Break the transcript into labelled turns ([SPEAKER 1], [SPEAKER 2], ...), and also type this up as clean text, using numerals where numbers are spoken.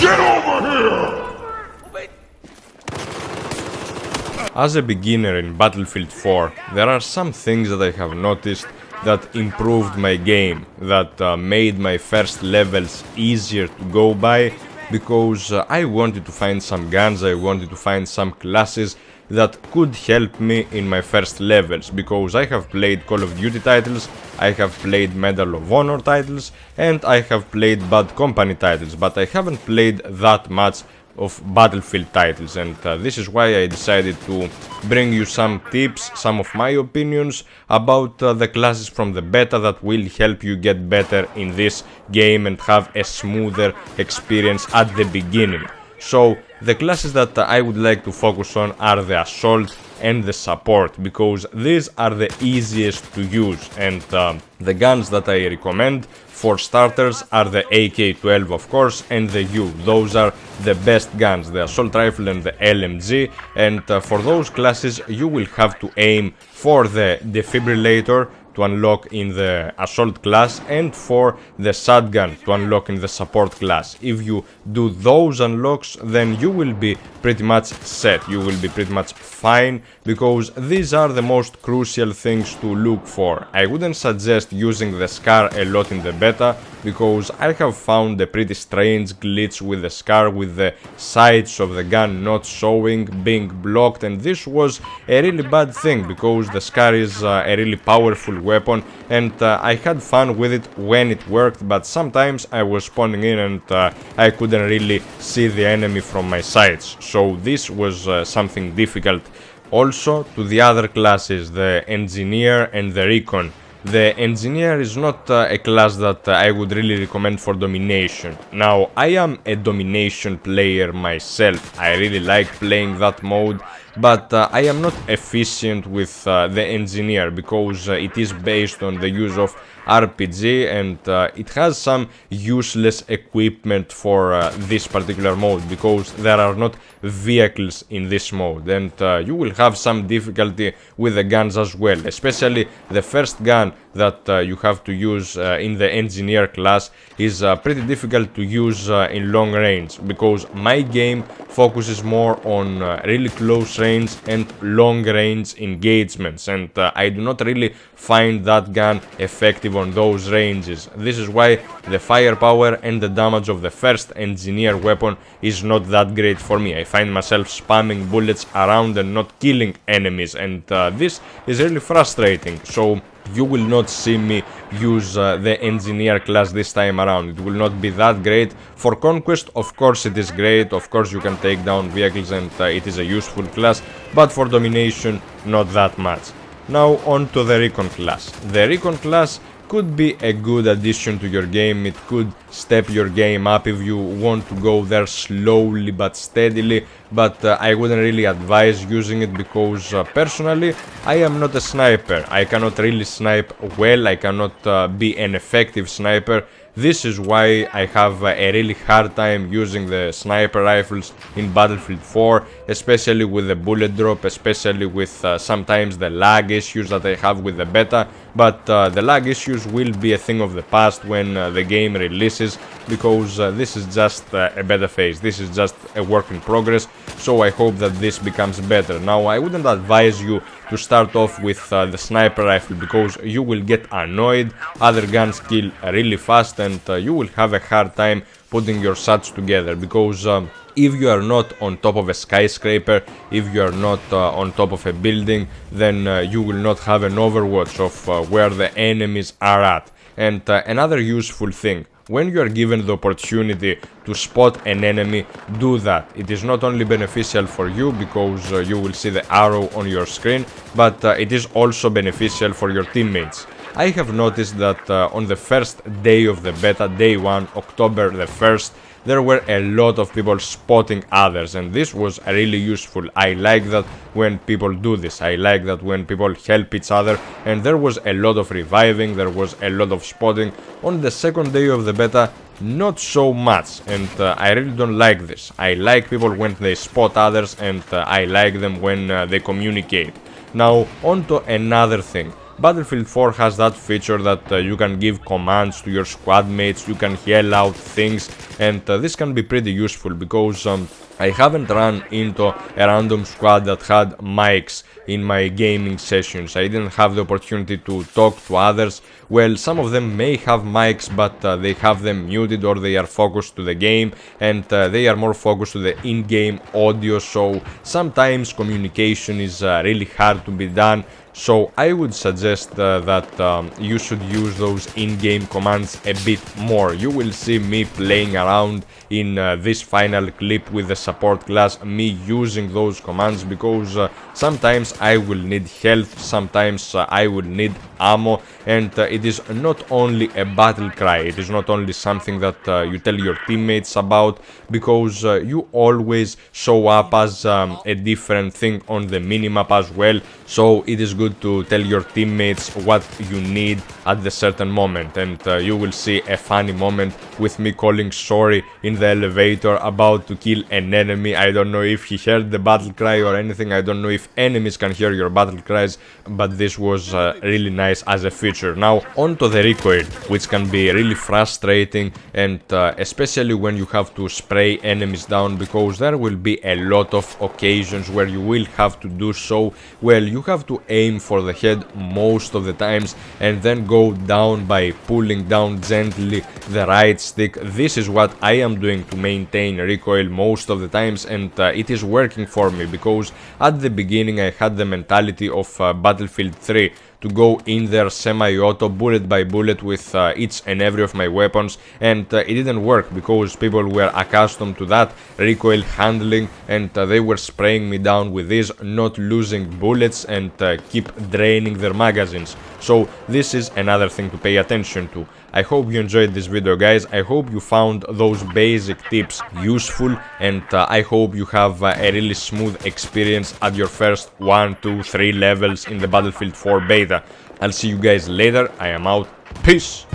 [SPEAKER 1] Get over here!
[SPEAKER 2] As a beginner in Battlefield 4, there are some things that I have noticed that improved my game, that made my first levels easier to go by, because I wanted to find some guns, I wanted to find some classes that could help me in my first levels, because I have played Call of Duty titles, I have played Medal of Honor titles, and I have played Bad Company titles, but I haven't played that much of Battlefield titles, and this is why I decided to bring you some tips, some of my opinions about the classes from the beta that will help you get better in this game and have a smoother experience at the beginning. So the classes that I would like to focus on are the Assault and the Support, because these are the easiest to use, and the guns that I recommend for starters are the AK-12 of course and the U. Those are the best guns, the Assault Rifle and the LMG, and for those classes you will have to aim for the Defibrillator to unlock in the Assault class and for the Shotgun to unlock in the Support class. If you do those unlocks, then you will be pretty much set, you will be pretty much fine, because these are the most crucial things to look for. I wouldn't suggest using the SCAR a lot in the beta, because I have found a pretty strange glitch with the SCAR, with the sights of the gun not showing, being blocked, and this was a really bad thing, because the SCAR is a really powerful weapon, and I had fun with it when it worked, but sometimes I was spawning in and I couldn't really see the enemy from my sights, so this was something difficult. Also, to the other classes, the Engineer and the Recon. The Engineer is not a class that I would really recommend for domination. Now, I am a domination player myself, I really like playing that mode, but I am not efficient with the Engineer, because it is based on the use of RPG, and it has some useless equipment for this particular mode, because there are not vehicles in this mode, and you will have some difficulty with the guns as well, especially the first gun that you have to use in the Engineer class is pretty difficult to use in long range, because my game focuses more on really close range and long range engagements, and I do not really find that gun effective on those ranges. This is why the firepower and the damage of the first Engineer weapon is not that great for me. I find myself spamming bullets around and not killing enemies, and this is really frustrating. So you will not see me use the Engineer class this time around. It will not be that great. For Conquest, of course it is great, of course you can take down vehicles and it is a useful class, but for domination, not that much. Now on to the Recon class. The Recon class could be a good addition to your game, it could step your game up if you want to go there slowly but steadily, but I wouldn't really advise using it, because personally I am not a sniper, I cannot really snipe well, I cannot be an effective sniper. This is why I have a really hard time using the sniper rifles in Battlefield 4, especially with the bullet drop, especially with sometimes the lag issues that I have with the beta, but the lag issues will be a thing of the past when the game releases, because this is just a beta phase, this is just a work in progress, so I hope that this becomes better. Now, I wouldn't advise you to start off with the sniper rifle, because you will get annoyed, other guns kill really fast, and you will have a hard time putting your shots together, because if you are not on top of a skyscraper, if you are not on top of a building, then you will not have an overwatch of where the enemies are at. And another useful thing, when you are given the opportunity to spot an enemy, do that. It is not only beneficial for you, because you will see the arrow on your screen, but it is also beneficial for your teammates. I have noticed that on the first day of the beta, day 1, October the 1st, there were a lot of people spotting others, and this was really useful. I like that when people do this, I like that when people help each other, and there was a lot of reviving, there was a lot of spotting. On the second day of the beta, not so much, and I really don't like this. I like people when they spot others, and I like them when they communicate. Now, on to another thing. Battlefield 4 has that feature that you can give commands to your squad mates, you can yell out things, and this can be pretty useful because I haven't run into a random squad that had mics in my gaming sessions. I didn't have the opportunity to talk to others. Well, some of them may have mics, but they have them muted or they are focused to the game, and they are more focused to the in-game audio, so sometimes communication is really hard to be done. So I would suggest that you should use those in-game commands a bit more. You will see me playing around in this final clip with the support class, me using those commands, because sometimes I will need health, sometimes I will need ammo, and it is not only a battle cry, it is not only something that you tell your teammates about, because you always show up as a different thing on the minimap as well, so it is good to tell your teammates what you need at the certain moment. And you will see a funny moment with me calling sorry in the elevator about to kill an enemy. I don't know if he heard the battle cry or anything, I don't know if enemies can hear your battle cries, but this was really nice as a feature. Now on to the recoil, which can be really frustrating, and especially when you have to spray enemies down, because there will be a lot of occasions where you will have to do so. Well, you have to aim for the head most of the times and then go down by pulling down gently the right stick. This is what I am doing to maintain recoil most of the times, and it is working for me, because at the beginning I had the mentality of Battlefield 3 to go in there semi-auto, bullet by bullet with each and every of my weapons, and it didn't work because people were accustomed to that recoil handling, and they were spraying me down with this, not losing bullets, and keep draining their magazines. So this is another thing to pay attention to. I hope you enjoyed this video, guys. I hope you found those basic tips useful, and I hope you have a really smooth experience at your first 1, 2, 3 levels in the Battlefield 4 beta. I'll see you guys later. I am out. Peace!